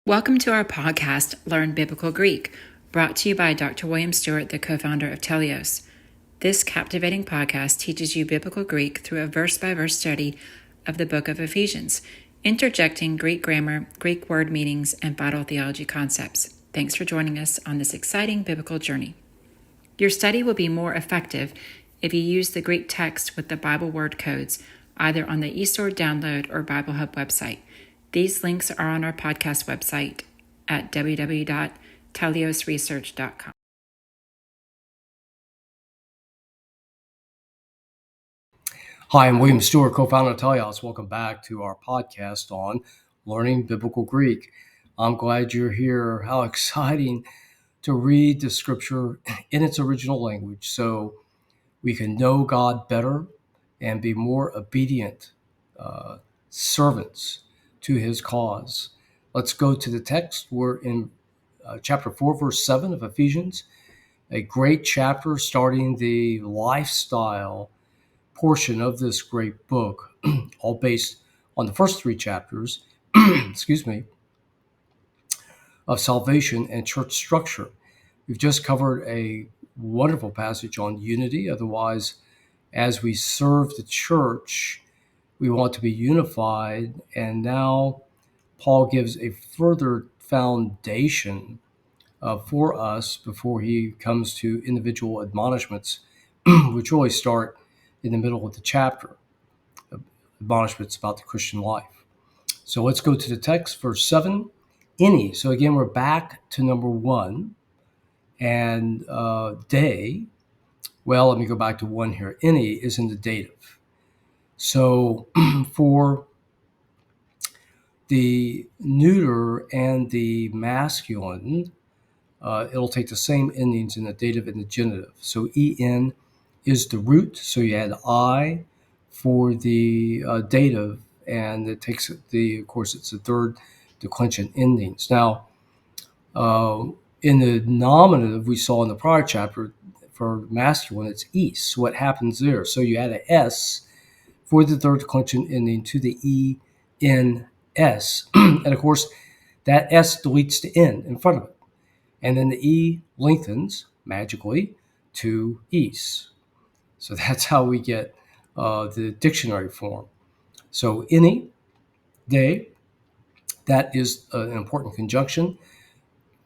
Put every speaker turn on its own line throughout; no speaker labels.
Welcome to our podcast, Learn Biblical Greek, brought to you by Dr. William Stewart, the co-founder of Telios. This captivating podcast teaches you biblical Greek through a verse-by-verse study of the book of Ephesians, interjecting Greek grammar, Greek word meanings, and vital theology concepts. Thanks for joining us on this exciting biblical journey. Your study will be more effective if you use the Greek text with the Bible word codes, either on the eSword download or Bible Hub website. These links are on our podcast website at www.teliosresearch.com.
Hi, I'm William Stewart, co-founder of Telios. Welcome back to our podcast on learning biblical Greek. I'm glad you're here. How exciting to read the scripture in its original language so we can know God better and be more obedient servants to his cause. Let's go to the text. We're in chapter 4, verse 7 of Ephesians, a great chapter starting the lifestyle portion of this great book, all based on the first three chapters, of salvation and church structure. We've just covered a wonderful passage on unity. Otherwise, as we serve the church, we want to be unified. And now Paul gives a further foundation for us before he comes to individual admonishments, which really start in the middle of the chapter, admonishments about the Christian life. So let's go to the text, verse 7. Any. So again, we're back to number 1. And day, well, let me go back to 1 here. Any is in the dative. So for the neuter and the masculine, it'll take the same endings in the dative and the genitive. So en is the root. So you add I for the dative, and it takes of course, it's the third declension endings. Now, in the nominative we saw in the prior chapter, for masculine, it's east. So what happens there? So you add an S for the third declension ending to the ENS. And of course, that S deletes the N in front of it. And then the E lengthens magically to east. So that's how we get the dictionary form. So any, day, that is an important conjunction.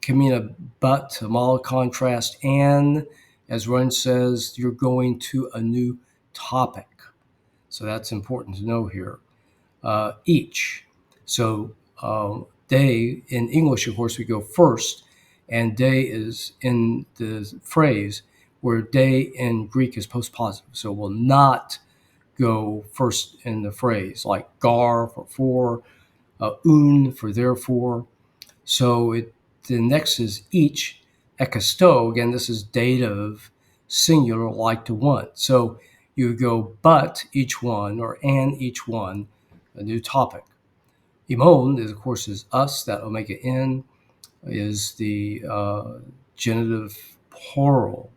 Can mean a but, a mild contrast, and as Ren says, you're going to a new topic. So that's important to know here. Each. So day in English, of course, we go first, and day is in the phrase where day in Greek is postpositive. So it will not go first in the phrase, like gar for, un for therefore. So the next is each, ekasto. Again, this is dative, singular, like to one. So you go but each one, or and each one, a new topic. Imon is, of course, is us. That omega n is the genitive plural.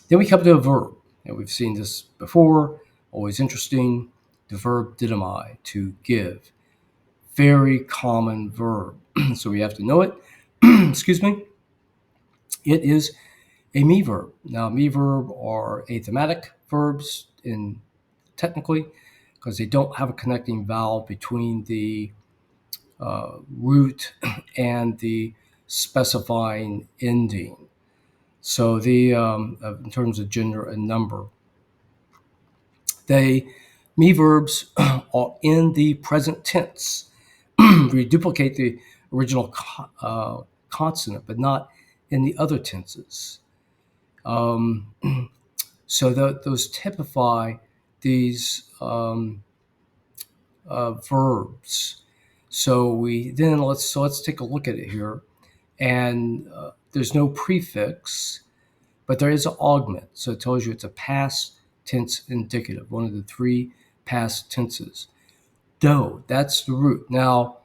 Then we come to a verb, and we've seen this before. Always interesting. The verb didymai, to give. Very common verb. So we have to know it. Excuse me. It is a me verb. Now, me verb are athematic verbs technically, because they don't have a connecting vowel between the root and the specifying ending. So in terms of gender and number, me verbs are in the present tense. We duplicate the original consonant, but not in the other tenses. So those typify these verbs. So let's take a look at it here. And there's no prefix, but there is an augment. So it tells you it's a past tense indicative, one of the three past tenses. Do, that's the root. Now,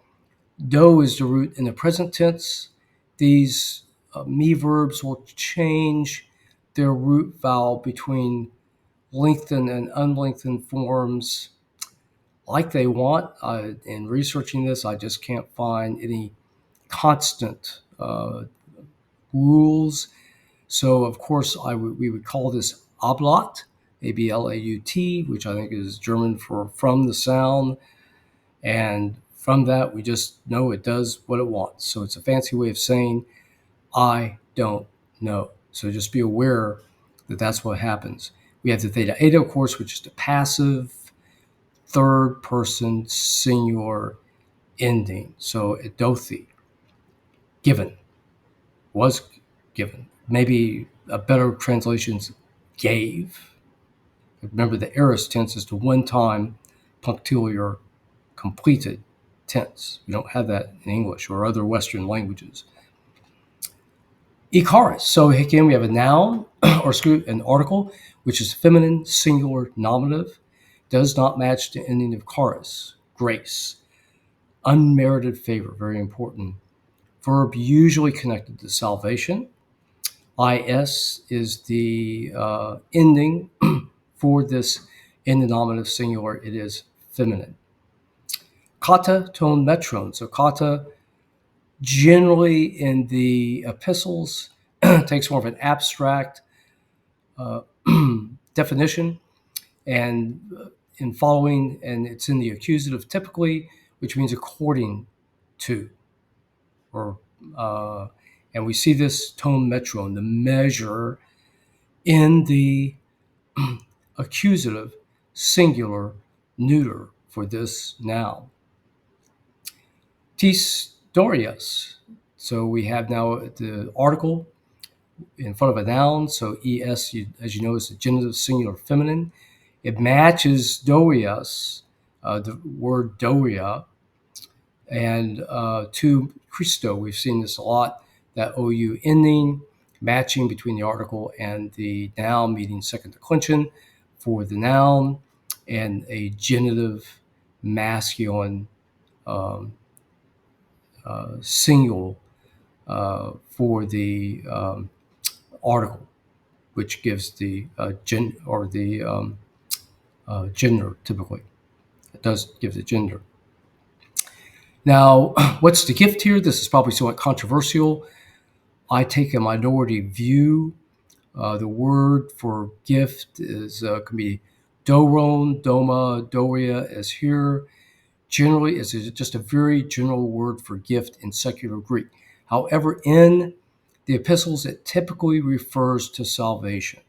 do is the root in the present tense. These me verbs will change their root vowel between lengthened and unlengthened forms like they want. In researching this, I just can't find any constant rules. So, of course, we would call this ablaut, A-B-L-A-U-T, which I think is German for from the sound. And from that, we just know it does what it wants. So it's a fancy way of saying, I don't know. So just be aware that that's what happens. We have the theta eta, of course, which is the passive third person singular ending. So edothi, given, was given. Maybe a better translation is gave. Remember, the aorist tense is the one-time punctiliar completed tense. You don't have that in English or other Western languages. Ikaris. So again, we have a noun or an article, which is feminine, singular, nominative, does not match the ending of charis, grace. Unmerited favor, very important. Verb usually connected to salvation. Is is the ending for this in the nominative singular. It is feminine. Kata, tone, metron. So kata, generally in the epistles, takes more of an abstract definition, and in following, and it's in the accusative typically, which means according to, or and we see this tone metron, the measure, in the accusative singular neuter for this noun. Tis dorias. So we have now the article in front of a noun. So es, as you know, is the genitive singular feminine. It matches dorias, the word doria, and to Christo. We've seen this a lot, that OU ending, matching between the article and the noun, meaning second declension for the noun, and a genitive masculine single for the article, which gives the gender typically. It does give the gender. Now, what's the gift here? This is probably somewhat controversial. I take a minority view. The word for gift is can be doron, doma, doria, as here. Generally, is just a very general word for gift in secular Greek. However, in the epistles, it typically refers to salvation.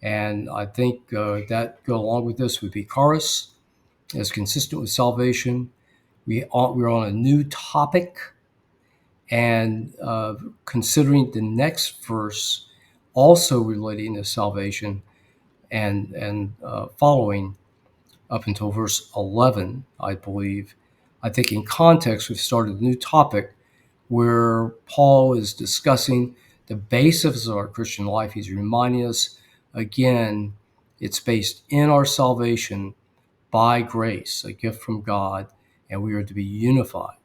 And I think that go along with this would be charis, as consistent with salvation. We're on a new topic, and considering the next verse also relating to salvation and following up until verse 11, I believe. I think in context, we've started a new topic where Paul is discussing the basis of our Christian life. He's reminding us, again, it's based in our salvation by grace, a gift from God, and we are to be unified.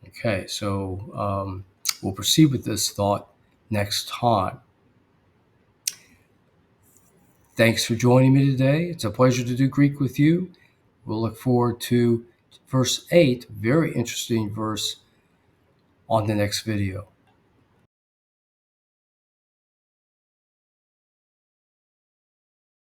Okay, so we'll proceed with this thought next time. Thanks for joining me today. It's a pleasure to do Greek with you. We'll look forward to verse 8, very interesting verse, on the next video.